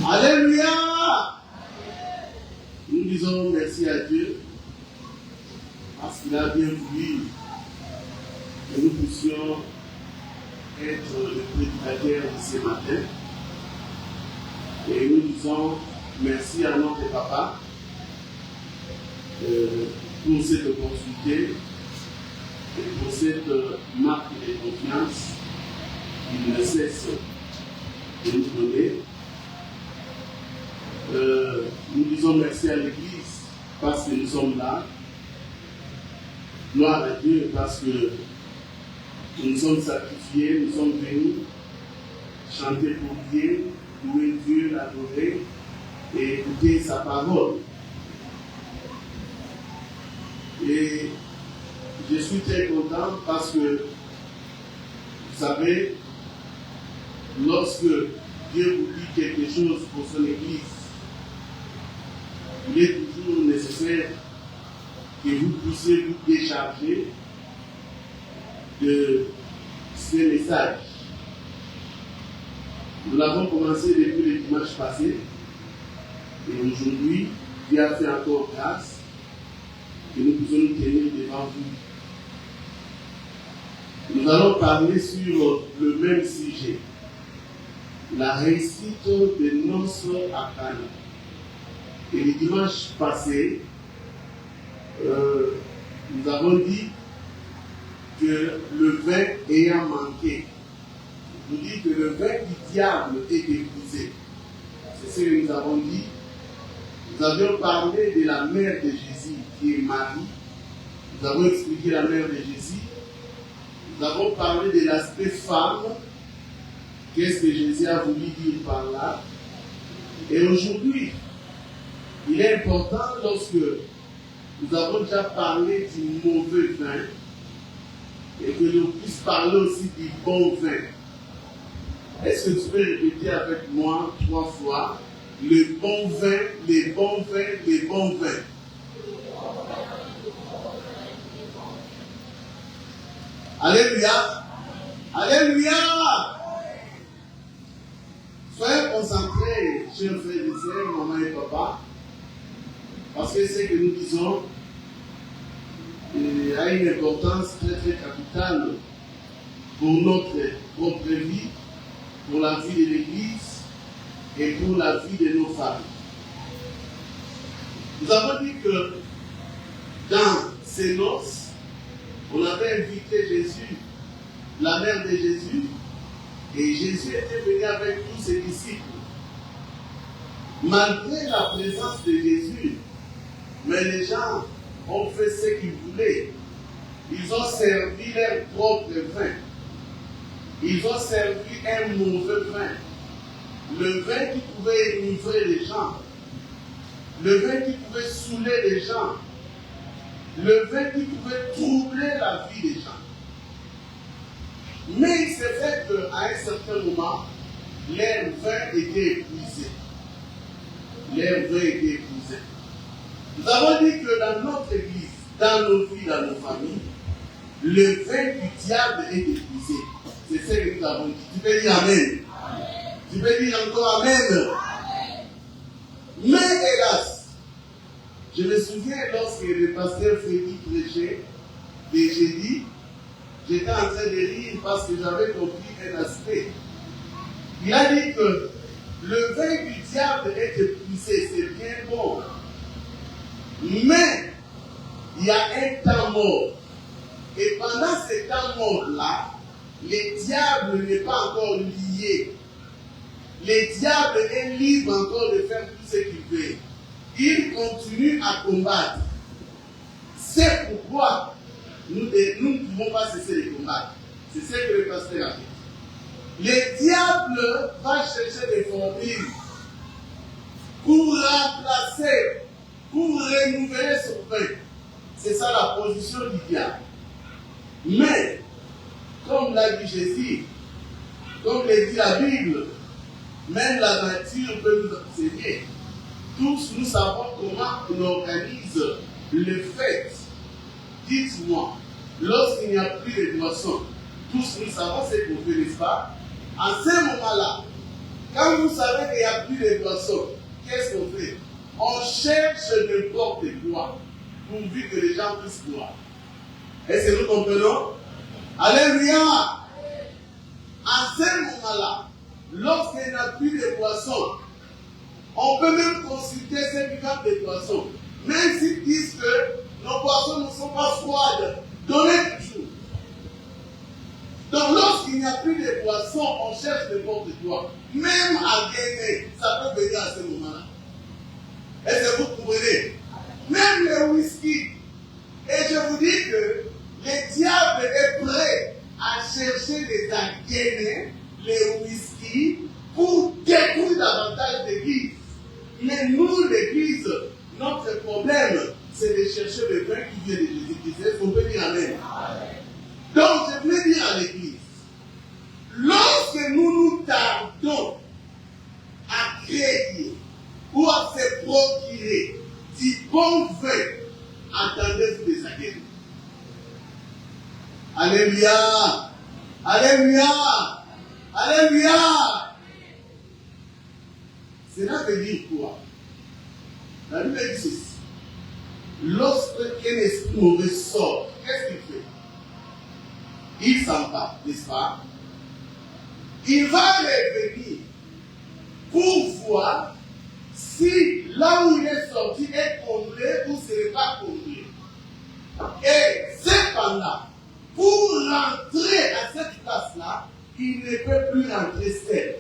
Alléluia. Nous disons merci à Dieu parce qu'il a bien voulu que nous puissions être le prédicateur de ce matin. Et nous disons merci à notre papa pour cette opportunité et pour cette marque de confiance qu'il ne cesse de nous donner. Nous disons merci à l'Église parce que nous sommes là. Gloire à Dieu parce que nous nous sommes sacrifiés, nous sommes venus chanter pour Dieu, louer Dieu, l'adorer et écouter sa parole. Et je suis très content parce que, vous savez, lorsque Dieu vous dit quelque chose pour son Église, il est toujours nécessaire que vous puissiez vous décharger de ces messages. Nous l'avons commencé depuis le dimanche passé et aujourd'hui, Dieu a fait encore grâce que nous puissions nous tenir devant vous. Nous allons parler sur le même sujet, la réussite des noces à Cana. Et le dimanche passé, nous avons dit que le vin ayant manqué, nous dit que le vin du diable est épuisé. C'est ce que nous avons dit. Nous avions parlé de la mère de Jésus, qui est Marie. Nous avons expliqué la mère de Jésus. Nous avons parlé de l'aspect femme. Qu'est-ce que Jésus a voulu dire par là? Et aujourd'hui, il est important lorsque nous avons déjà parlé du mauvais vin et que nous puissions parler aussi du bon vin. Est-ce que tu peux répéter avec moi 3 fois? Le bon vin, les bons vins, les bons vins. Alléluia. Alléluia. Soyez concentrés, chers frères et sœurs, maman et papa, parce que ce que nous disons a une importance très très capitale pour notre propre vie, pour la vie de l'Église et pour la vie de nos familles. Nous avons dit que dans ces noces, on avait invité Jésus, la mère de Jésus, et Jésus était venu avec tous ses disciples. Malgré la présence de Jésus, mais les gens ont fait ce qu'ils voulaient. Ils ont servi leur propre vin. Ils ont servi un mauvais vin. Le vin qui pouvait émivrer les gens. Le vin qui pouvait saouler les gens. Le vin qui pouvait troubler la vie des gens. Mais il s'est fait qu'à un certain moment, leur vin était épuisé. Leur vin était épuisé. Nous avons dit que dans notre église, dans nos vies, dans nos familles, le vin du diable est épuisé. C'est ce que nous avons dit. Tu peux dire Amen. Tu peux dire encore Amen. Mais hélas, je me souviens lorsque le pasteur Frédéric prêchait des jeudis, j'étais en train de rire parce que j'avais compris un aspect. Il a dit que le vin du diable est épuisé, c'est bien bon. Mais il y a un temps mort. Et pendant ce temps mort-là, le diable n'est pas encore lié. Le diable est libre encore de faire tout ce qu'il veut. Il continue à combattre. C'est pourquoi nous ne pouvons pas cesser de combattre. C'est ce que le pasteur a dit. Le diable va chercher des formules pour remplacer, pour renouveler son vin. C'est ça la position du diable. Mais, comme l'a dit Jésus, comme le dit la Bible, même la nature peut nous enseigner. Tous nous savons comment on organise le fête. Dites-moi, lorsqu'il n'y a plus de boissons, tous nous savons ce qu'on fait, n'est-ce pas? En ce moment-là, Quand vous savez qu'il n'y a plus de poissons, qu'est-ce qu'on fait? On cherche n'importe quoi pourvu que les gens puissent boire. Est-ce que nous comprenons? Alléluia! À ce moment-là, lorsqu'il n'y a plus de poissons, on peut même consulter ceux qui vendent des poissons. Même s'ils disent que nos poissons ne sont pas froides, donnez toujours. Donc lorsqu'il n'y a plus de poissons, on cherche n'importe quoi. Même à gagner, ça peut venir à ce moment-là. Est-ce que vous comprenez? Même le whisky. Et je vous dis que le diable est prêt à chercher des againés, les whisky, pour détruire davantage l'église. Mais nous, l'église, notre problème, c'est de chercher le vin qui vient de Jésus-Christ. Est-ce qu'on peut dire amen? Donc, je voulais dire à l'église, lorsque nous tardons à créer ou à se procurer du bon vin, attendez-vous des againés. Alléluia! Alléluia! Alléluia! Cela veut dire quoi? La Bible dit ceci. Lorsqu'un esprit mauvais sort, qu'est-ce qu'il fait? Il s'en va, n'est-ce pas? Il va revenir pour voir si là où il est sorti est comblé ou ce n'est pas comblé. Et cependant, pour rentrer à cette place-là, il ne peut plus rentrer seul.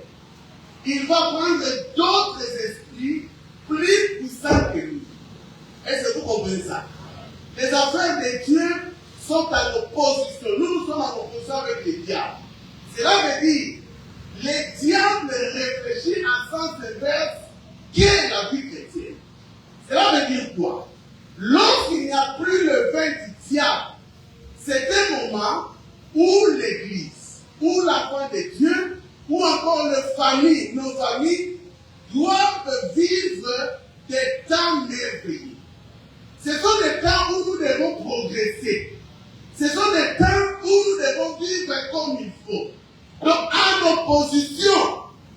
Il va prendre d'autres esprits plus puissants que lui. Est-ce que vous comprenez ça? Les affaires de Dieu sont en opposition. Nous sommes en opposition avec les diables. Cela veut dire, les diables réfléchissent en sens inverse qu'est la vie chrétienne. Cela veut dire quoi? Lorsqu'il n'y a plus le vin du diable, c'est un moment où l'Église, où la foi de Dieu, ou encore nos familles doivent vivre des temps merveilleux. Ce sont des temps où nous devons progresser. Ce sont des temps où nous devons vivre comme il faut. Donc, en opposition,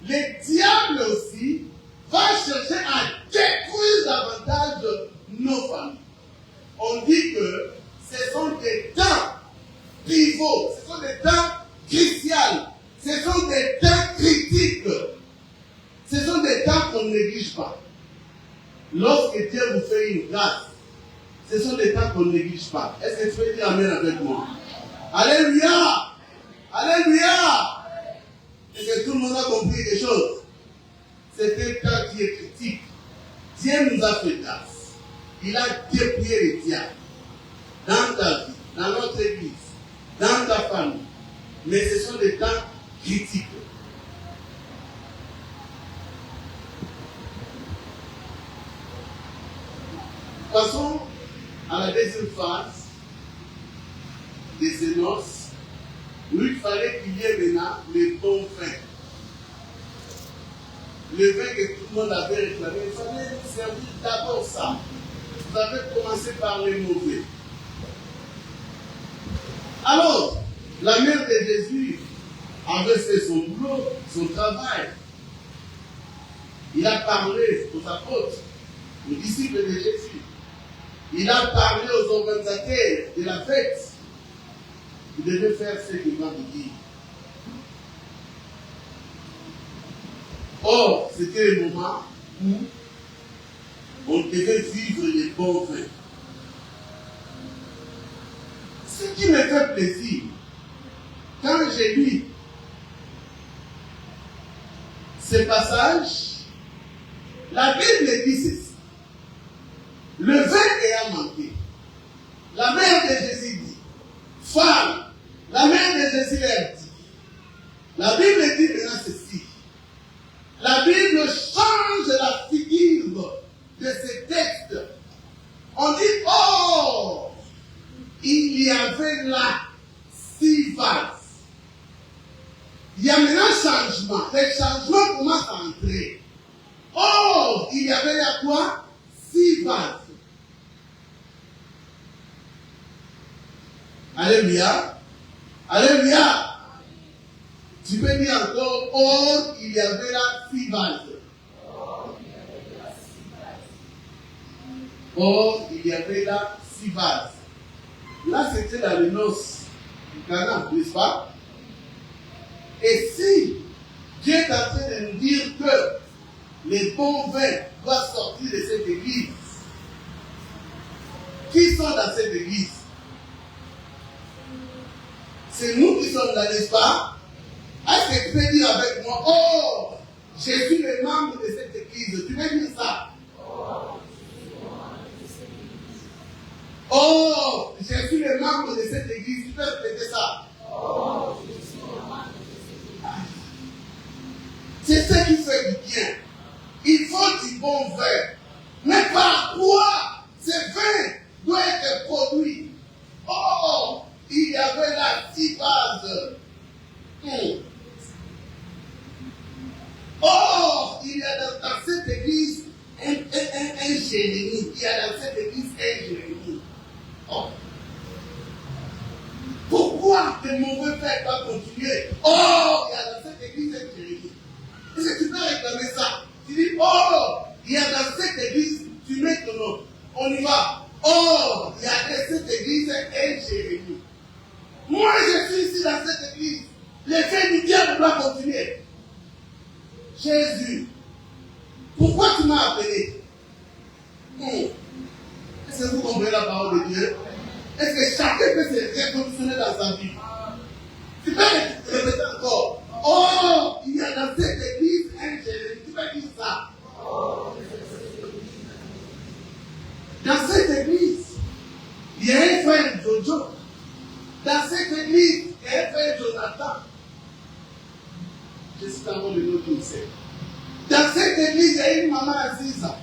le diable aussi va chercher à détruire davantage nos familles. On dit que ce sont des temps pivots, ce sont des temps cruciaux, ce sont des temps critiques. Ce sont des temps qu'on ne néglige pas. Lorsque Dieu vous fait une grâce, ce sont des temps qu'on ne néglige pas. Est-ce que tu peux dire amen avec moi? Alléluia! Alléluia! Est-ce que tout le monde a compris quelque chose? C'est un temps qui est critique. Dieu nous a fait grâce. Il a dépouillé les diables dans ta vie, dans notre église, dans ta famille. Mais ce sont des temps critiques. Passons à la deuxième phase de ces noces, où il fallait qu'il y ait maintenant le bon vin. Le vin que tout le monde avait réclamé, il fallait nous servir d'abord ça. Vous avez commencé par les mauvais. Alors, la mère de Jésus avait fait son boulot, son travail. Il a parlé aux apôtres, aux disciples de Jésus. Il a parlé aux organisateurs de la fête. Vous devez faire ce qu'il va vous dire. Or, c'était le moment où on devait vivre les bons vins. Ce qui me fait plaisir, quand j'ai lu ce passage, la Bible dit ceci. Le vin ayant manqué, la mère de Jésus dit, femme, la mère de Jésus leur dit, la Bible dit maintenant ceci. La Bible change la figure de ce texte. On dit, oh, il y avait là 6 vases. Il y a maintenant un changement. Le changement commence à entrer. Oh, il y avait là quoi? 6 vases. Alléluia. Alléluia. Tu peux dire encore, or, il y avait là 6 vases. Or, il y avait là 6 vases. Là, c'était dans les noces du Cana, n'est-ce pas? Et si Dieu est en train de nous dire que les bons vins doivent sortir de cette église, qui sont dans cette église? C'est nous qui sommes là, n'est-ce pas? Est-ce que tu peux dire avec moi, oh, je suis le membre de cette église? Tu peux dire ça? Oh, je suis le membre de cette église. Tu peux répéter ça? C'est ce qui fait du bien. Il faut du bon vin. Mais par quoi ce vin doit être produit? Oh, il y avait là 6 vases. Oh, il y a dans cette église un Jérémie. Il y a dans cette église un Jérémie. Oh. Pourquoi de mauvais faits doivent continuer? Oh, il y a dans cette église un Jérémie. Est-ce que tu peux réclamer ça? Tu dis, oh, il y a dans cette église, tu mets ton nom. On y va. Oh, il y a dans cette église un Jérémie. Moi, je suis ici dans cette église. L'effet du diable doit continuer. Jésus, pourquoi tu m'as appelé? Est-ce que vous comprenez la parole de Dieu? Est-ce que chacun peut se révolutionner dans sa vie? Tu peux répéter encore. Oh, il y a dans cette église un Jérémie. Tu peux dire ça. Dans cette église, il y a un frère Jojo. Dans cette église, il y a un frère Jonathan. Je cite encore le nom qu'il sait. Dans cette église, il y a une maman Aziza.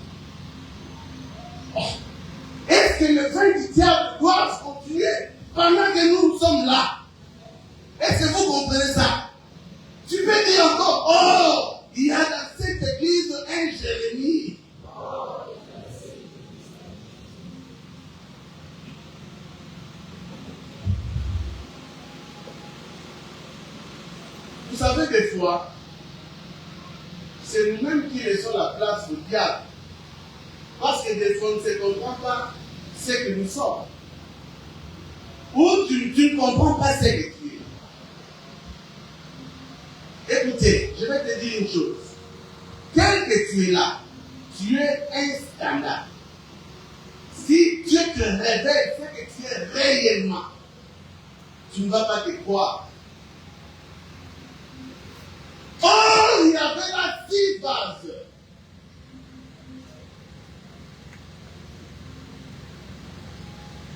Oh. Est-ce que le vin du diable doit continuer pendant que nous sommes là? Est-ce que vous comprenez ça? Tu peux dire encore, oh, il y a dans cette église un Jérémie. Vous savez, des fois, c'est nous-mêmes qui laissons la place au diable. Parce que des fois, on ne se comprend pas ce que nous sommes. Ou tu ne comprends pas ce que tu es. Écoutez, je vais te dire une chose. Tel que tu es là, tu es un scandale. Si Dieu te révèle ce que tu es réellement, tu ne vas pas te croire. Oh, il y avait là 6 vases.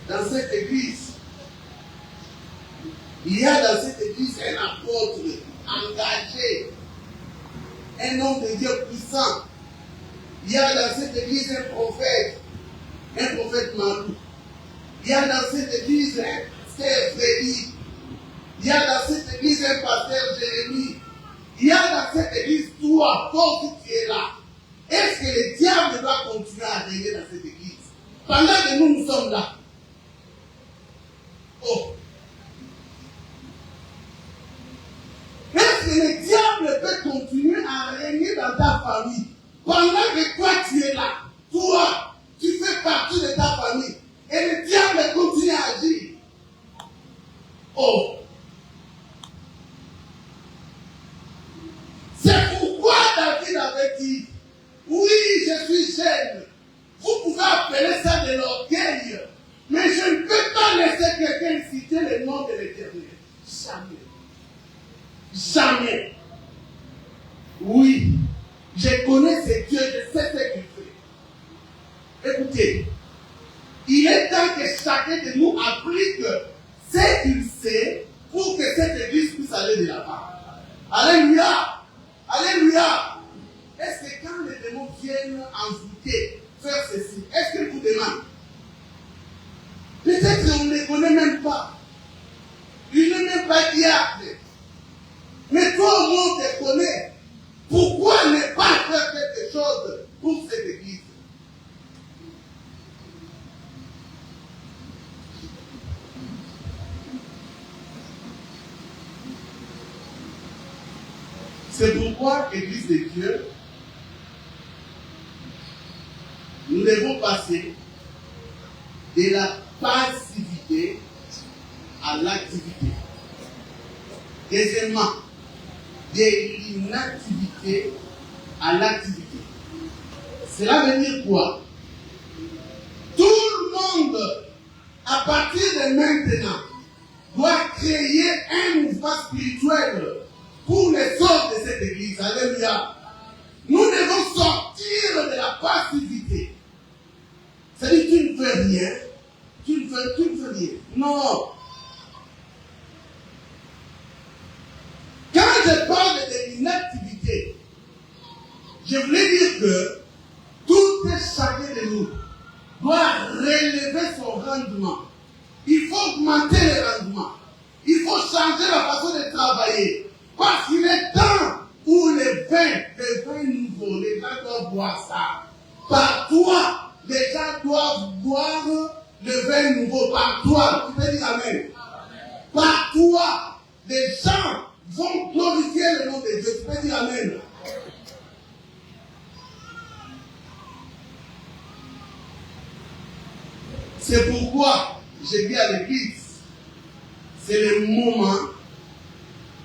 Dans cette église, il y a dans cette église un apôtre engagé, un homme de Dieu puissant. Il y a dans cette église un prophète Malou. Il y a dans cette église un pasteur Frédéric. Il y a dans cette église un pasteur Jérémie. Il y a dans cette église toi qui es là. Est-ce que le diable doit continuer à régner dans cette église pendant que nous sommes là? Oh. Est-ce que le diable peut continuer à régner dans ta famille pendant que toi tu es là? Toi, tu fais partie de ta famille. Et le diable continue à agir. Oh. C'est pourquoi David avait dit, oui, je suis jeune. Vous pouvez appeler ça de l'orgueil. Mais je ne peux pas laisser quelqu'un citer le nom de l'Éternel. Jamais. Jamais. Oui, je connais ce Dieu, je sais ce qu'il fait. Écoutez, il est temps que chacun de nous applique ce qu'il sait pour que cette église puisse aller de l'avant. Alléluia. Alléluia. Est-ce que quand les démons viennent envoûter, faire ceci, est-ce qu'ils vous demandent? Peut-être qu'on ne les connaît même pas. Il n'est même pas diable. Mais toi au moins on te connaît. Pourquoi ne pas faire quelque chose pour cette église? pourquoi, Église de Dieu, nous devons passer de la passivité à l'activité. Deuxièmement, de l'inactivité à l'activité. Cela veut dire quoi? Tout le monde, à partir de maintenant, doit créer un mouvement spirituel pour les autres de cette église. Alléluia. Nous devons sortir de la passivité. C'est-à-dire, tu ne fais rien. Tu ne fais rien. Non. Quand je parle de l'inactivité, je voulais dire que tout chacun de nous doit relever son rendement. Il faut augmenter le rendement. Il faut changer la façon de travailler. Parce qu'il est temps où le vin nouveau, les gens doivent boire ça. Par toi, les gens doivent boire le vin nouveau. Par toi, tu peux dire Amen. Par toi, les gens vont glorifier le nom de Dieu. Tu peux dire Amen. C'est pourquoi j'ai dit à l'église, c'est le moment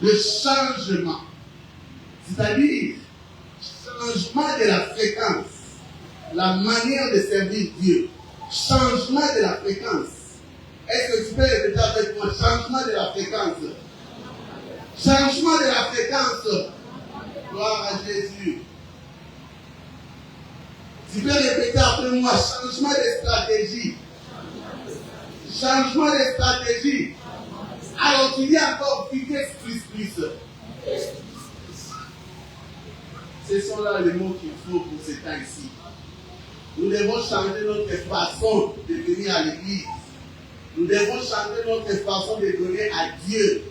de changement. C'est-à-dire, changement de la fréquence, la manière de servir Dieu. Changement de la fréquence. Est-ce que tu peux répéter avec moi? Changement de la fréquence. Changement de la fréquence. Gloire à Jésus. Tu peux répéter après moi, changement de stratégie. Changement de stratégie. Alors il y a encore vitesse plus. Ce sont là les mots qu'il faut pour ce temps-ci. Nous devons changer notre façon de venir à l'église. Nous devons changer notre façon de donner à Dieu.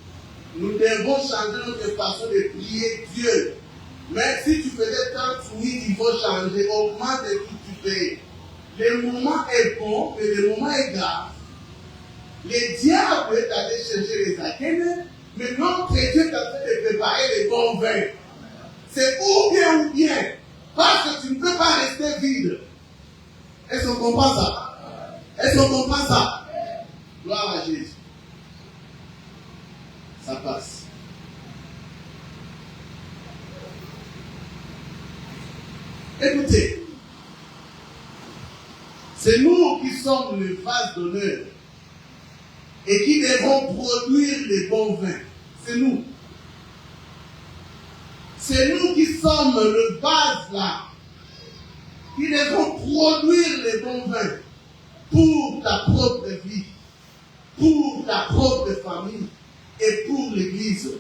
Nous devons changer notre façon de prier Dieu. Mais si tu faisais 30 minutes, il faut changer. Augmente et tout tu fais. Le moment est bon, mais le moment est grave. Le diable est allé chercher les Akènes, mais notre Dieu est en train de préparer les bons vins. C'est ou bien, parce que tu ne peux pas rester vide. Est-ce qu'on comprend ça? Est-ce qu'on comprend ça? Gloire à Jésus. Ça passe. Écoutez, c'est nous qui sommes le vase d'honneur et qui devons produire les bons vins. C'est nous. C'est nous qui sommes le vase là, qui devons produire les bons vins pour ta propre vie, pour ta propre famille et pour l'Église.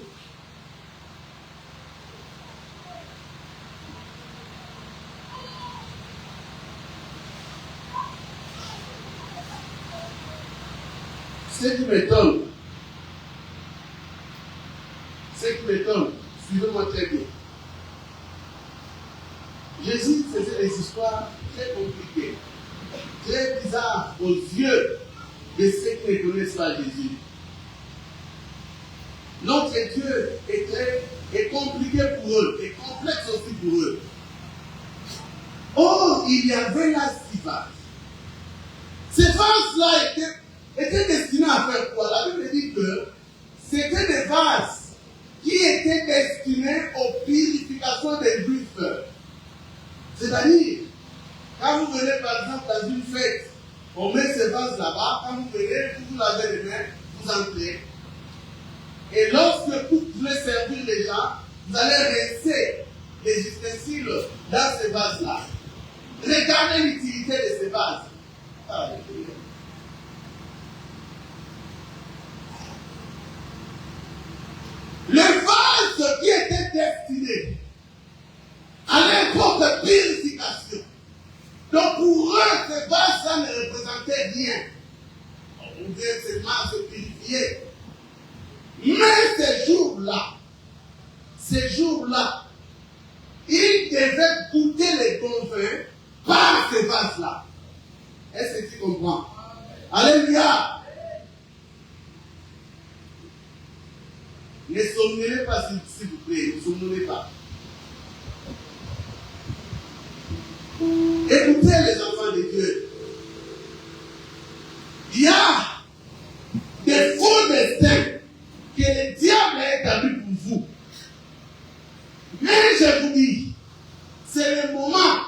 Ce qui m'étonne, suivez-moi très bien. Jésus faisait des histoires très compliquées, très bizarres aux yeux de ceux qui ne connaissent pas Jésus. Notre Dieu est compliqué pour eux, et complexe aussi pour eux. Or, il y avait là 6 vases. Ces vases-là étaient destinés à faire quoi? La Bible dit que c'était des vases qui étaient destinés aux purifications des Juifs. C'est-à-dire, quand vous venez par exemple dans une fête, on met ces vases là-bas, quand vous venez, vous lavez les mains, vous entrez. Et lorsque vous voulez servir les gens, vous allez rincer les ustensiles dans ces vases-là. Regardez l'utilité de ces vases. Le vase qui était destiné à n'importe purification. Donc pour eux, ces vases-là ne représentaient rien. On pouvait seulement se purifier. Mais ces jours-là, ils devaient goûter les bons vins par ces vases-là. Est-ce que tu comprends? Alléluia! Ne somnolez pas, s'il vous plaît, ne somnolez pas. Écoutez les enfants de Dieu. Il y a des faux destins que le diable a établis pour vous. Mais je vous dis, c'est le moment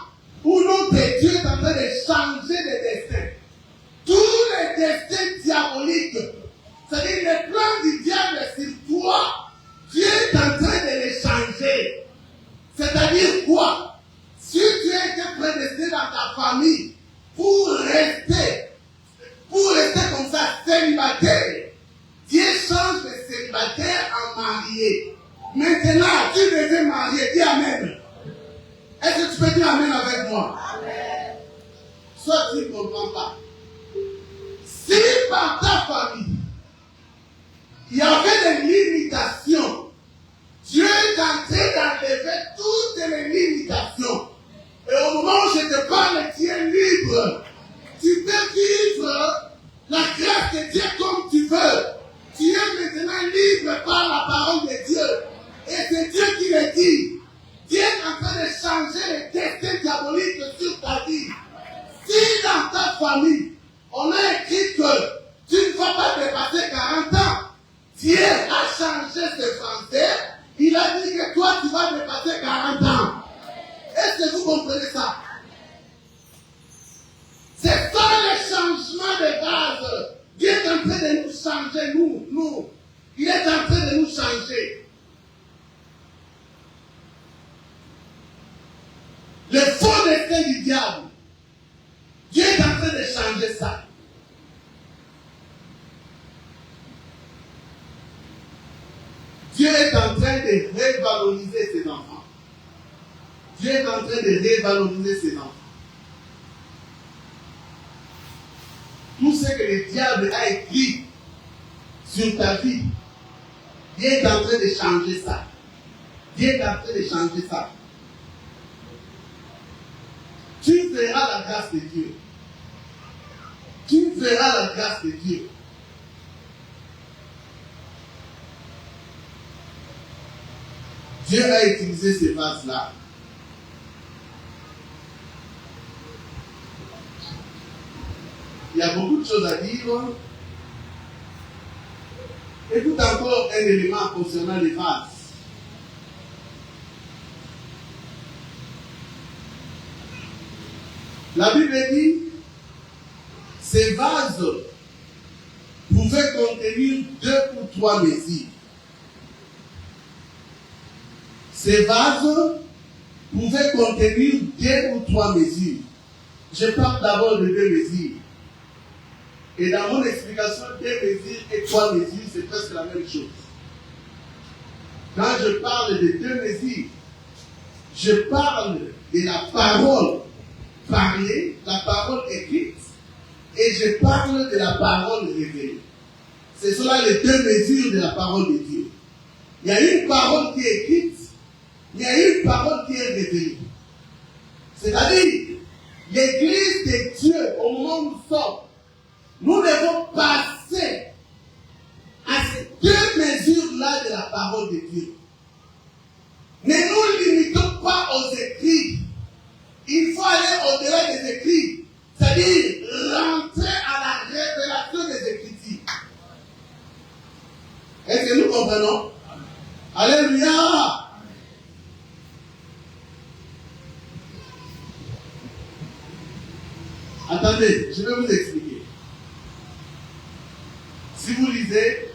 où notre Dieu est en train de changer les destins. Tous les destins diaboliques, c'est-à-dire les plans du diable sur toi, Dieu est en train de les changer. C'est-à-dire quoi? Si tu as été prédestiné dans ta famille pour rester comme ça célibataire, Dieu change le célibataire en marié. Maintenant, tu devais marier. Dis Amen. Est-ce que tu peux dire Amen avec moi? Amen. Soit tu ne comprends pas. Si par ta famille, il y avait des limitations, Dieu est en train d'enlever toutes les limitations. Et au moment où je te parle, tu es libre. Tu peux vivre la grâce de Dieu comme tu veux. Tu es maintenant libre par la parole de Dieu. Et c'est Dieu qui le dit. Dieu est en train de changer les destins diaboliques sur ta vie. Si dans ta famille, on a écrit que tu ne vas pas dépasser 40 ans, Dieu a changé ses français. Il a dit que toi, tu vas dépasser 40 ans. Est-ce que vous comprenez ça? C'est ça le changement de base. Dieu est en train de nous changer, nous. Il est en train de nous changer. Le faux destin du diable, Dieu est en train de changer ça. Dieu est en train de revaloriser ses enfants. Dieu est en train de revaloriser ses enfants. Tout ce que le diable a écrit sur ta vie, Dieu est en train de changer ça. Dieu est en train de changer ça. Tu verras la grâce de Dieu. Tu verras la grâce de Dieu. Dieu a utilisé ces vases-là. Il y a beaucoup de choses à dire. Écoute encore un élément concernant les vases. La Bible dit, ces vases pouvaient contenir 2 ou 3 mesures. Ces vases pouvaient contenir 2 ou 3 mesures. Je parle d'abord de 2 mesures. Et dans mon explication, 2 mesures et 3 mesures, c'est presque la même chose. Quand je parle de 2 mesures, je parle de la parole parlée, la parole écrite, et je parle de la parole révélée. Ce sont là les 2 mesures de la parole de Dieu. Il y a une parole qui est écrite, il y a une parole qui est révélée. C'est-à-dire, l'Église de Dieu, au moment où nous sommes, nous devons passer à ces 2 mesures-là de la parole de Dieu. Ne nous limitons pas aux écrits. Il faut aller au-delà des écrits. C'est-à-dire rentrer à la révélation des Écritures. Est-ce que nous comprenons? Alléluia! Attendez, je vais vous expliquer. Si vous lisez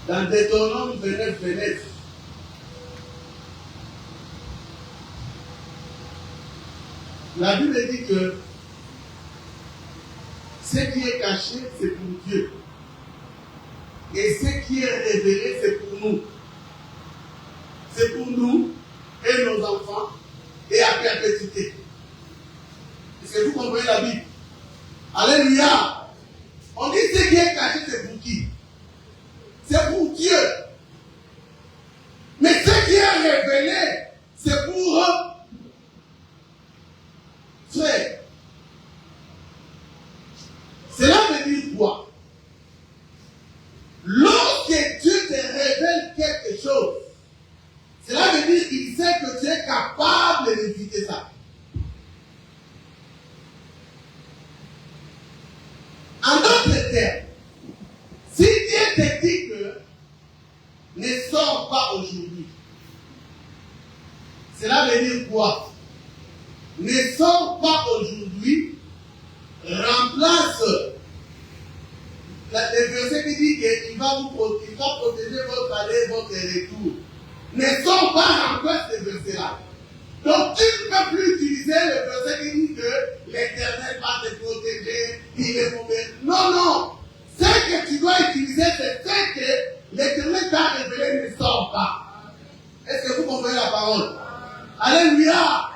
dans Deutéronome 29, 29, la Bible dit que ce qui est caché, c'est pour Dieu. Et ce qui est révélé, c'est pour nous. C'est pour nous et nos enfants et à perpétuité. Est-ce que vous comprenez la Bible? Alléluia! On dit ce qui est caché, c'est pour qui? C'est pour Dieu. Mais ce qui est révélé, c'est pour eux. Frère, cela veut dire quoi? Lorsque Dieu te révèle quelque chose, cela veut dire qu'il sait que tu es capable d'éviter ça. En d'autres termes, si Dieu te dit que ne sors pas aujourd'hui, cela veut dire quoi? Ne sors pas aujourd'hui, remplace le verset qui dit qu'il va protéger votre aller et votre retour. Ne sors pas, remplace ce verset-là. Donc tu ne peux plus utiliser le verset qui dit que l'Éternel va te protéger, il est mauvais. Non, non. Ce que tu dois utiliser, c'est ce que l'Éternel t'a révélé, ne sort pas. Est-ce que vous comprenez la parole? Alléluia.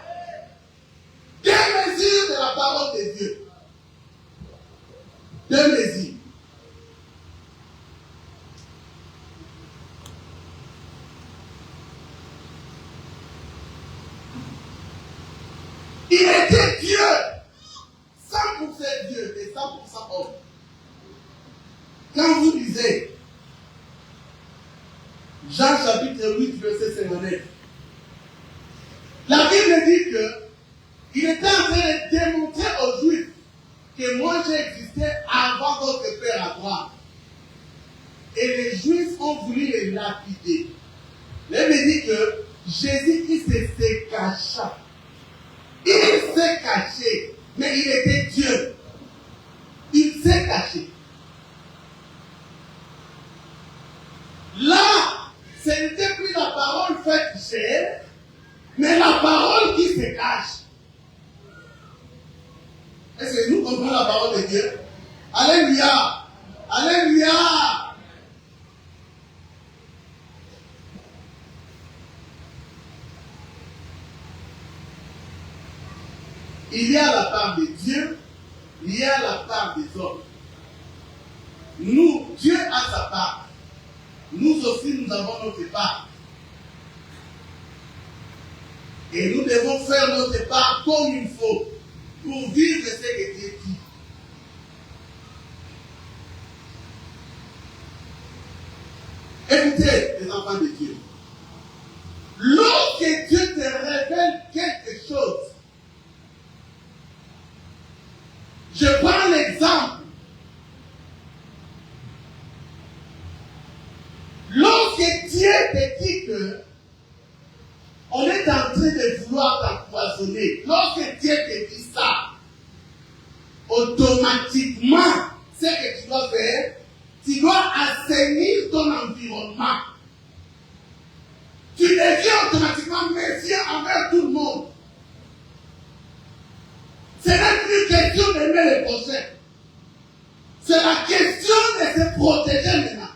Deux mesures de la parole de Dieu. Deux mesures. Il était Dieu, 100% Dieu et 100% homme. Quand vous lisez Jean chapitre 8, verset 59, la Bible dit qu'il était en train de démontrer aux Juifs que moi j'ai existé avant votre père Abraham. Et les Juifs ont voulu les lapider. La Bible dit que Jésus-Christ se cacha. Il s'est caché, mais il était Dieu. Il s'est caché. Là, ce n'était plus la parole faite chair, mais la parole qui se cache. Est-ce que nous comprenons la parole de Dieu? Alléluia! Alléluia! Il y a la part de Dieu, il y a la part des hommes. Nous, Dieu a sa part. Nous aussi, nous avons notre part. Et nous devons faire notre part comme il faut pour vivre ce que Dieu dit. Écoutez, les enfants de Dieu. Lorsque Dieu te révèle quelque chose, je prends l'exemple. Lorsque Dieu te dit que on est en train de vouloir t'empoisonner, lorsque Dieu te dit ça, automatiquement, ce que tu dois faire, tu dois assainir ton environnement. Tu deviens automatiquement méfiant envers tout le monde. Ce n'est plus question d'aimer les prochains. C'est la question de se protéger maintenant.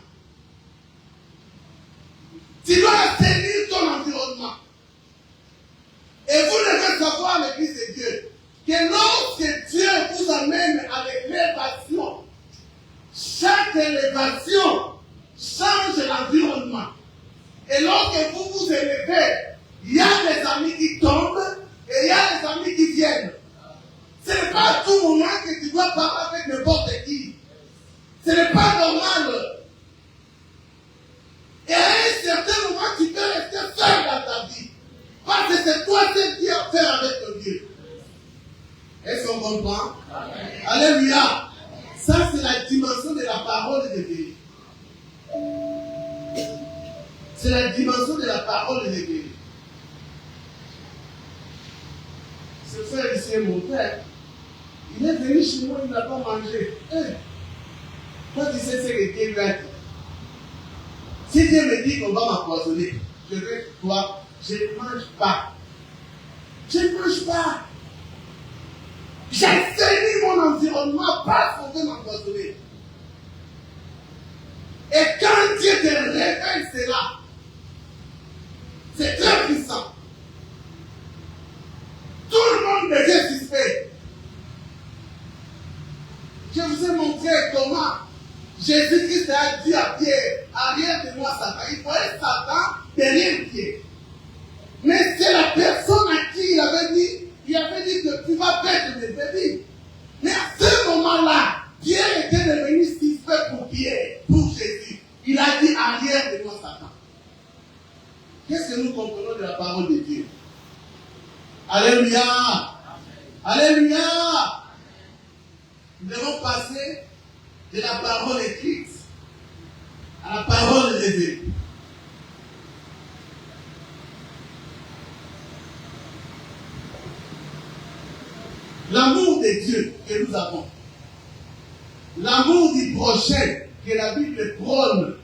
Tu dois assainir ton environnement. Et vous devez savoir, l'Église de Dieu, que lorsque Dieu vous amène à l'élévation, chaque élévation change l'environnement. Et lorsque vous vous élevez, il y a des amis qui tombent et il y a des amis qui viennent. Ce n'est pas à tout moment que tu dois parler avec n'importe qui. Ce n'est pas normal. Et à un certain moment, tu peux rester seul dans ta vie. Parce que c'est toi qui as affaire avec ton Dieu. Est-ce qu'on comprend? Amen. Alléluia. Ça, c'est la dimension de la parole de Dieu. C'est la dimension de la parole de Dieu. Ce frère ici est mon père. Il est venu chez moi, il n'a pas mangé. Toi, tu sais ce que Dieu lui a dit. Si Dieu me dit qu'on va m'empoisonner, je vais toi, je ne mange pas. Je ne mange pas. J'ai saigné mon environnement parce qu'on veut m'empoisonner. Et quand Dieu te révèle cela, c'est très puissant. Tout le monde devient suspect. Je vous ai montré comment Jésus-Christ a dit à Pierre, arrière de moi Satan. Il voyait Satan derrière Pierre. Mais c'est la personne à qui il avait dit que tu vas perdre mes bébés. Mais à ce moment-là, Pierre était devenu suspect pour Pierre, pour Jésus. Il a dit arrière de moi Satan. Qu'est-ce que nous comprenons de la parole de Dieu? Alléluia. Alléluia. Nous devons passer de la parole écrite à la parole révélée. L'amour de Dieu que nous avons, l'amour du prochain que la Bible prône,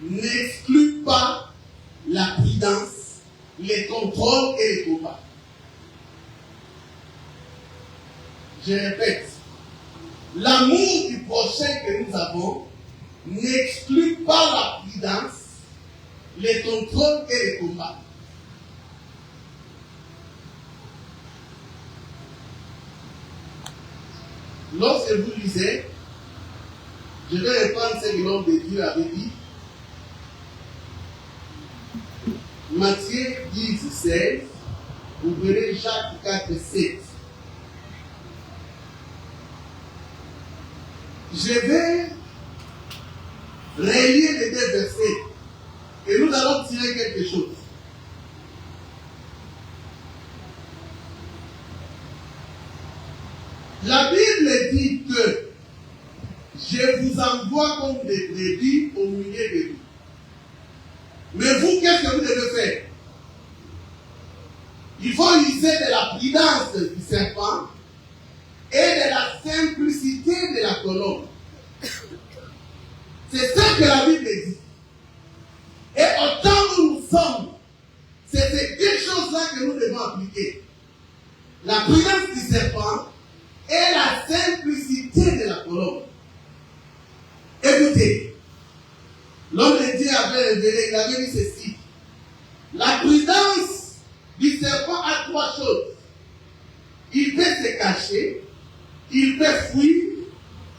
n'exclut pas la prudence, les contrôles et les combats. Je répète, l'amour du prochain que nous avons n'exclut pas la prudence, les contrôles et les combats. Lorsque vous lisez, je vais reprendre ce que l'homme de Dieu avait dit. Matthieu 10, 16, vous verrez Jacques 4, 7. Je vais relier les deux versets et nous allons tirer quelque chose. La Bible dit que je vous envoie comme des brebis au milieu de loups. Mais vous, qu'est-ce que vous devez faire? Il faut user de la prudence du serpent et de la simplicité de la colombe. C'est ça que la Bible dit. Et autant où nous sommes, c'est ces deux choses-là que nous devons appliquer. La prudence du serpent et la simplicité de la colombe. Écoutez, l'homme de Dieu avait révélé, il avait dit ceci. La prudence du serpent a trois choses. Il peut se cacher, il peut fuir,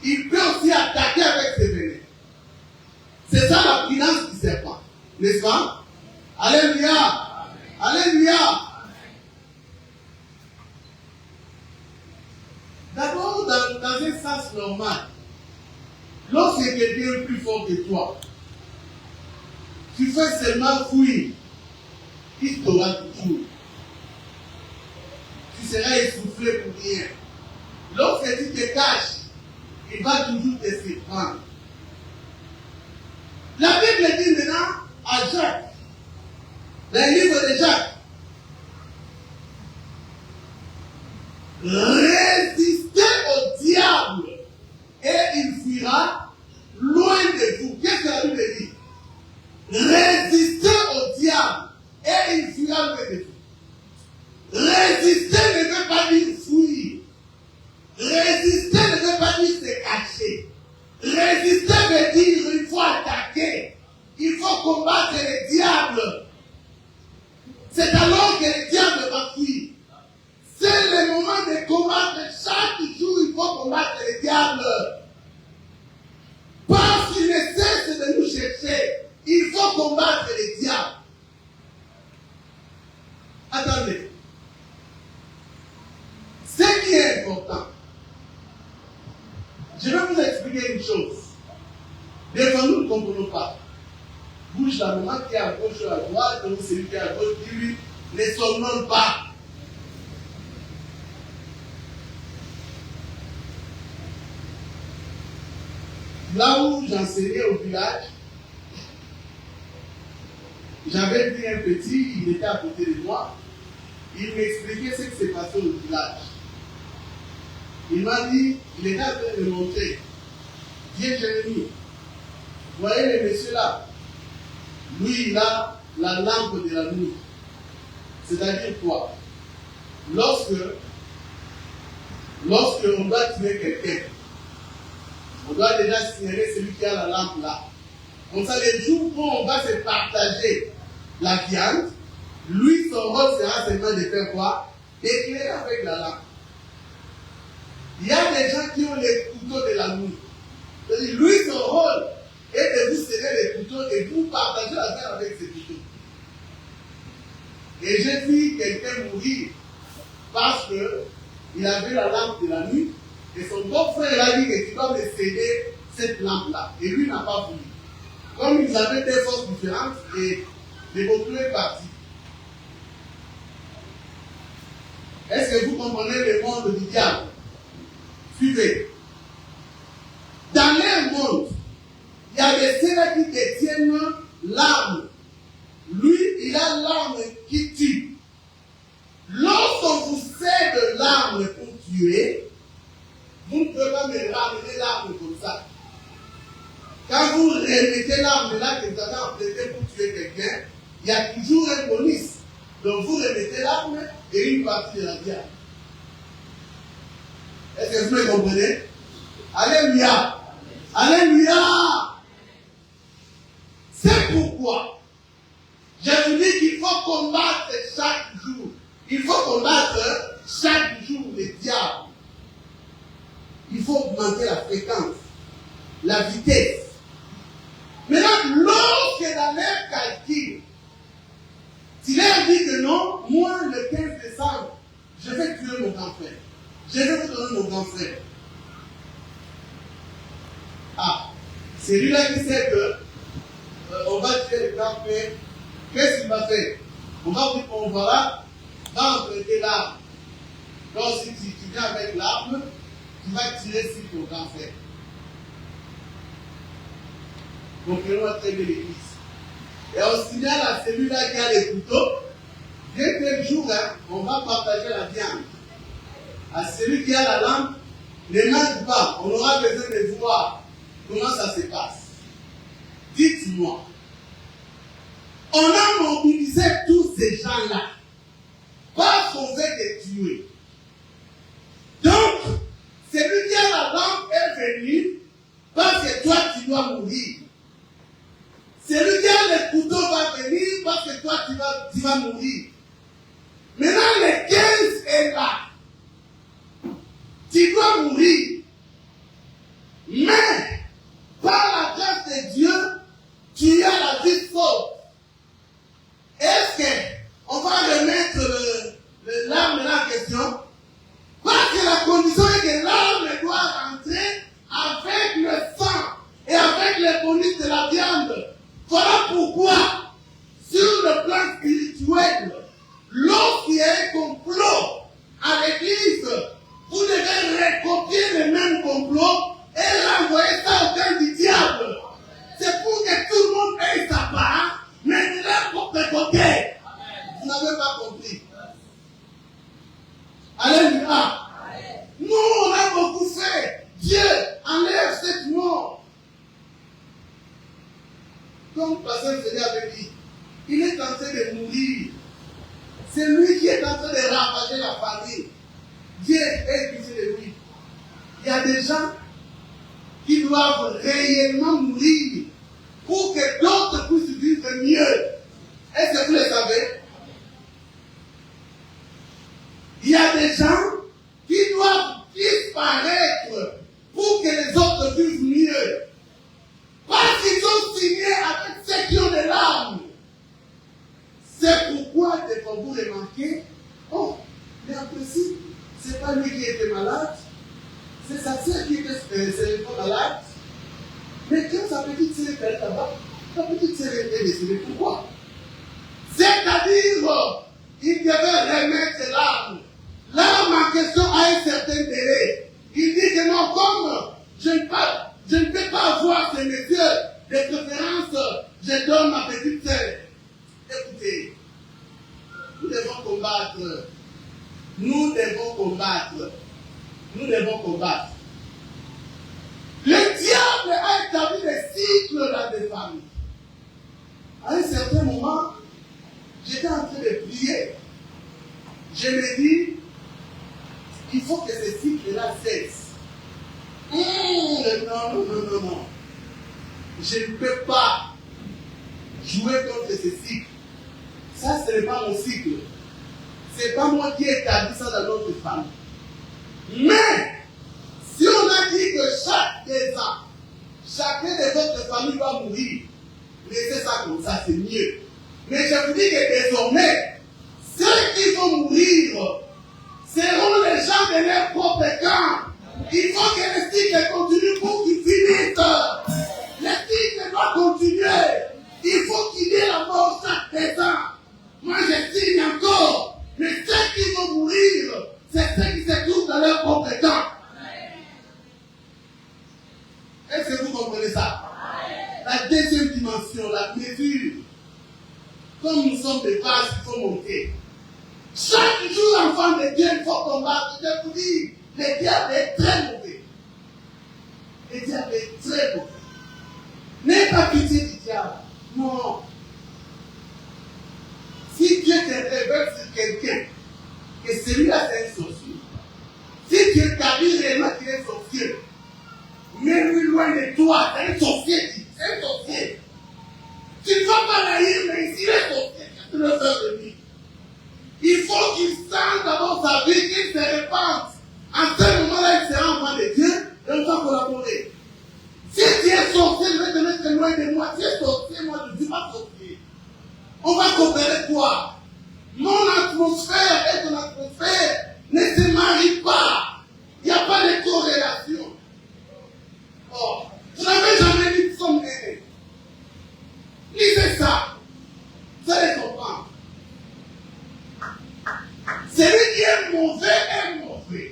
il peut aussi attaquer avec ses venens. C'est ça la prudence du serpent, n'est-ce pas? Alléluia! Alléluia! D'abord, dans un sens normal, lorsque quelqu'un est plus fort que toi, tu fais seulement fuir, il t'aura toujours. Tu seras essoufflé pour rien. Lorsque tu te caches, il va toujours te surprendre. La Bible dit maintenant à Jacques, dans le livre de Jacques, résistez au diable et il fuira loin de vous. Qu'est-ce que la Bible dit? Résistez au diable et il fuira loin de vous. Résister ne veut pas dire fuir. Résister ne veut pas dire se cacher. Résister veut dire il faut attaquer. Il faut combattre le diable. C'est alors que le diable va fuir. C'est le moment de combattre. Chaque jour, il faut combattre le diable. Parce qu'il ne cesse de nous chercher. Il faut combattre le diable. Attendez. Ce qui est important, je vais vous expliquer une chose. Des fois, nous ne comprenons pas. Bouge la maman qui est à gauche ou à droite, ou celui qui est à gauche, qui lui ne somnole pas. Là où j'enseignais au village, j'avais vu un petit, il était à côté de moi. Il m'expliquait ce qui s'est passé au village. Il m'a dit, il était en train de me montrer. Viens, Jérémie. Vous voyez le monsieur là? Lui, il a la lampe de la nuit. C'est-à-dire quoi? Lorsque on doit tuer quelqu'un, on doit déjà signaler celui qui a la lampe là. Comme ça, les jours où on va se partager la viande, lui, son rôle sera seulement de faire quoi? D'éclairer avec la lampe. Il y a des gens qui ont les couteaux de la nuit. Lui, son rôle est de vous serrer les couteaux et vous partager la viande avec ces couteaux. Et j'ai vu quelqu'un mourir parce qu'il avait la lampe de la nuit et son beau-frère a dit que tu dois me céder cette lampe-là. Et lui n'a pas voulu. Comme ils avaient des forces différentes, et le beau-frère est parti. Est-ce que vous comprenez le monde du diable? Suivez. mettez l'arme là que vous avez emprunté pour tuer quelqu'un, il y a toujours un bonus. Donc vous remettez l'arme et une partie de la viande. Est-ce que vous me comprenez? Alléluia! Alléluia! C'est pourquoi je vous dis qu'il faut combattre chaque jour. Il faut combattre chaque jour les diables. Il faut augmenter la fréquence, la vitesse. Maintenant, lorsque dans leur calcul, tu leur dis que non, moi le 15 décembre, je vais tuer mon grand frère. Je vais vous donner mon grand frère. Ah, c'est lui-là qui sait que on va tuer le grand frère. Qu'est-ce qu'il va faire? On va dire qu'on va emprunter l'arme. Donc si tu viens avec l'arme, tu vas tirer sur ton grand frère. Donc on va traîner l'église. Et on signale à celui-là qui a les couteaux, dès quel jour, on va partager la viande. À celui qui a la lampe, ne mange pas. On aura besoin de voir comment ça se passe. Dites-moi, on a mobilisé tous ces gens-là parce qu'on veut les tuer. Donc, celui qui a la lampe est venu parce que toi tu dois mourir. Celui qui a le couteau va venir parce que toi tu vas mourir. Maintenant le 15 est là. Tu dois mourir. Mais, par la grâce de Dieu, tu as la vie sauve. Est-ce qu'on va remettre l'arme là en question? Parce que la condition est que l'arme doit rentrer avec le sang et avec les bonus de la viande. Voilà pourquoi, sur le plan spirituel, lorsqu'il y a un complot à l'église, vous devez recopier le même complot et renvoyer ça au camp du diable. C'est pour que tout le monde ait sa part, mais de leur propre côté. Vous n'avez pas compris. Alléluia. Nous, on a beaucoup fait. Dieu enlève cette mort. Comme Pasteur Seigneur avait dit, il est en train de mourir. C'est lui qui est en train de ravager la famille. Dieu est pitié de lui. Il y a des gens qui doivent réellement mourir pour que d'autres puissent vivre mieux. Est-ce que vous le savez? Il y a des gens qui doivent disparaître pour que les autres vivent mieux. Parce qu'ils ont signé avec ceux qui ont des larmes. C'est pourquoi des fois vous remarquez, oh, mais en principe, ce n'est pas lui qui était malade, c'est sa sœur qui était malade. Mais quand sa petite sœur était là-bas, sa petite sœur était décédée. Pourquoi? C'est-à-dire, il devait remettre l'arme. L'arme en question a un certain délai. Il dit que non, comme je ne peux pas avoir ces messieurs de préférence, je donne ma petite sœur. Écoutez, nous devons combattre. Nous devons combattre. Nous devons combattre. Le diable a établi des cycles dans des familles. À un certain moment, j'étais en train de prier. Je me dis, il faut que ce cycle-là cesse. Non. Je ne peux pas jouer contre ce cycle. Ça, ce n'est pas mon cycle. Ce n'est pas moi qui ai établi ça dans notre famille. Mais, si on a dit que chaque 2 ans, chacun de votre famille va mourir, laissez ça comme ça, c'est mieux. Mais je vous dis que désormais, ceux qui vont mourir seront les gens de leur propre camp. Il faut que le cycle continue pour qu'il finisse. Le cycle doit continuer. Il faut qu'il y ait la mort chaque 2 ans. Moi, je signe encore. Mais ceux qui vont mourir, c'est ceux qui se trouvent dans leur propre camp. Est-ce que vous comprenez ça? La deuxième dimension, la mesure. Comme nous sommes des bases, il faut monter. Chaque jour, enfant de Dieu, il faut combattre. Je vous dis, le diable est très mauvais. Le diable est très mauvais. N'aie pas pitié du diable. Non. Si Dieu te révèle sur quelqu'un, que celui-là c'est un sorcier. Si Dieu t'a dit réellement qu'il est sorcier, mets-lui loin de toi, c'est un sorcier, c'est un sorcier. Tu ne vas pas l'haïr, mais s'il est sorcier, qu'est-ce que tu veux faire de lui? Il faut qu'il sente d'abord sa vie, qu'il se répande. À ce moment-là, il sera enfant de Dieu et on va collaborer. Si tu es sorcier, je vais te mettre loin de moi. Si tu es sorcier, moi je ne dis pas sorcier. On va coopérer quoi? Mon atmosphère et ton atmosphère ne se marient pas. Il n'y a pas de corrélation. Oh, je n'avais jamais lu Somme 1. Lisez ça. Vous allez comprendre. Celui qui est mauvais.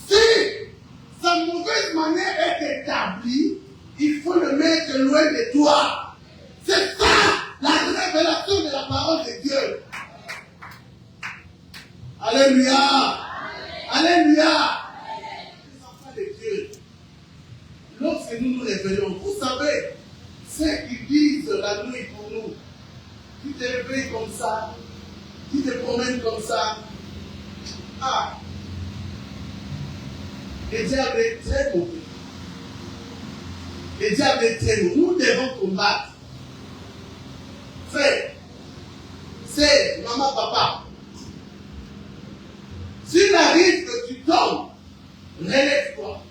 Si sa mauvaise manière est établie, il faut le mettre loin de toi. C'est ça la révélation de la parole de Dieu. Alléluia. Alléluia. Les enfants de Dieu. Lorsque nous nous révélons, vous savez, ceux qui disent la nuit pour nous, qui te réveillent comme ça, qui te promènent comme ça, ah, le diable est très mauvais. Le diable est très mauvais. Nous devons combattre. Frère, c'est maman, papa. S'il arrive que tu tombes, relève-toi.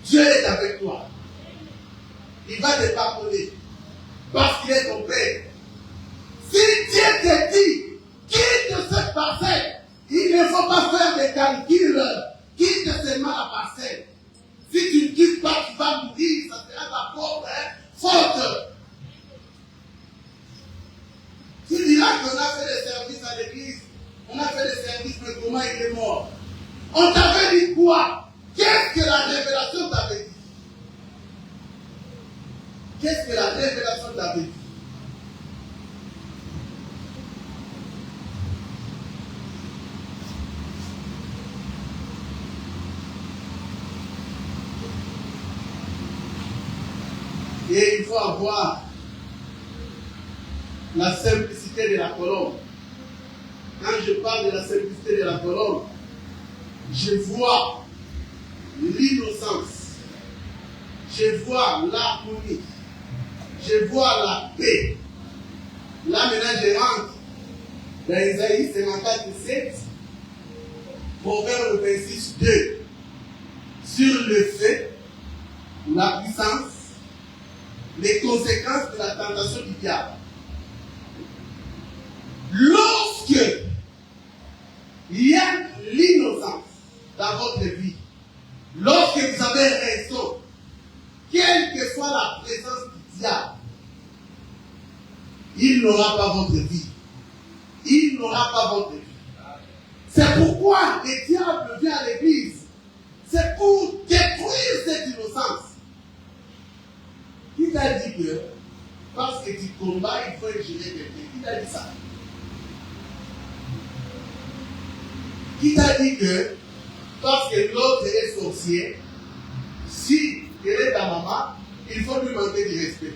Dieu est avec toi. Il va te pardonner. Parce qu'il est ton Père. Si Dieu te dit, quitte cette parcelle, il ne faut pas faire des calculs. Quitte seulement la parcelle. Si tu ne quittes pas, tu vas mourir. Ça sera ta propre faute. Tu diras qu'on a fait des services à l'église. On a fait des services, mais comment il est mort? On t'avait dit quoi? Qu'est-ce que la révélation t'avait dit? Qu'est-ce que la révélation t'avait dit? Et il faut avoir la simplicité de la colombe. Quand je parle de la simplicité de la colombe, je vois l'innocence, je vois l'harmonie, je vois la paix. Là maintenant je rentre dans Isaïe 54:7, Proverbe 26:2, sur le fait, la puissance, les conséquences de la tentation du diable. Lorsque il y a l'innocence dans votre vie, lorsque vous avez raison, quelle que soit la présence du diable, il n'aura pas votre vie. Il n'aura pas votre vie. C'est pourquoi le diable vient à l'église. C'est pour détruire cette innocence. Qui t'a dit que parce que tu combats, il faut gérer quelqu'un? Qui t'a dit ça? Qui t'a dit que parce que l'autre est sorcier, si elle est ta maman, il faut lui manquer du respect?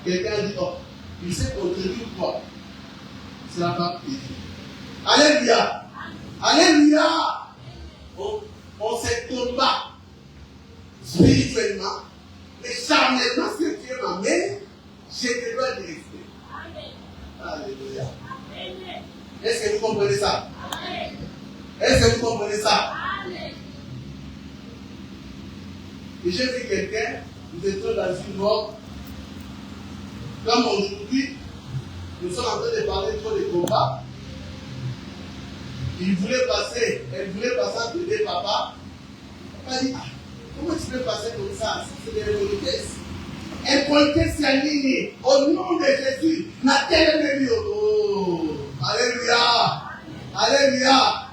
Quelqu'un dit, oh, il sait contredire quoi? C'est la femme qui dit. Alléluia! Alléluia! On se combat spirituellement, mais charnellement, si tu es ma mère, je te dois du respect. Alléluia. Est-ce que vous comprenez ça? Est-ce que vous comprenez ça? Et j'ai vu quelqu'un, nous étions dans une mort, comme aujourd'hui, nous sommes en train de parler trop de combat. Elle voulait passer entre deux papas. Papa dit, comment tu peux passer comme ça? C'est des politesses. Et politesse s'est alignée au nom de Jésus. N'a-t-elle oh, alléluia. Alléluia.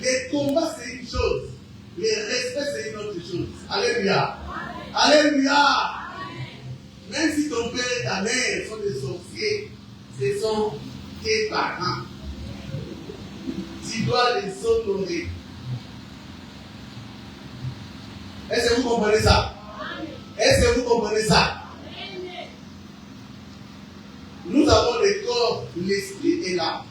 Les combats, c'est une chose. Le respect, c'est une autre chose. Alléluia. Alléluia. Même si ton père et ta mère sont des sorciers, ce sont tes parents. Tu dois les honorer. Est-ce que vous comprenez ça? Est-ce que vous comprenez ça? Nous avons le corps, l'esprit et l'âme.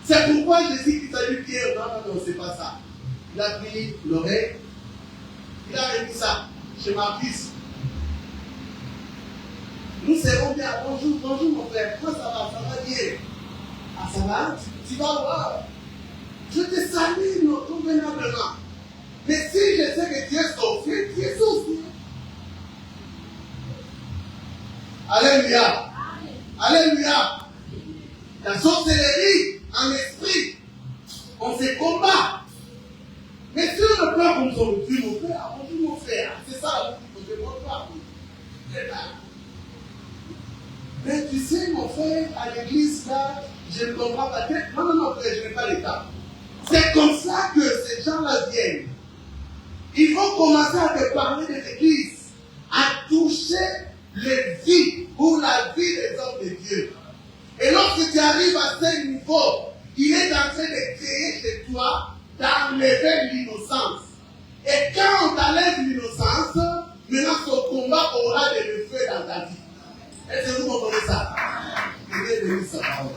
C'est pourquoi Jésus qui a dit Pierre, non, c'est pas ça. Il a pris l'oreille, il a remis ça chez ma fils. Nous serons bien. Bonjour mon frère, comment ça va bien? Ah, ça va? Tu vas voir. Je te salue convenablement. Mais si je sais que tu es sauvé, tu es sauvé. Alléluia. Alléluia. La sorcellerie en esprit, on se combat. Mais sur le plan comme son Dieu, mon frère, bonjour mon frère. C'est ça, il faut que je ne pas. Mais tu sais, mon frère, à l'église, là, je ne comprends pas. Non, frère, je n'ai pas l'état. C'est comme ça que ces gens-là viennent. Il faut commencer à te parler de l'église, à toucher les vies ou la vie des hommes de Dieu. Et lorsque tu arrives à ce niveau, il est en train de créer chez toi, d'enlever l'innocence. Et quand on t'enlève l'innocence, maintenant ton combat aura de l'effet dans ta vie. Est-ce que vous comprenez ça? Je vais donner sa parole.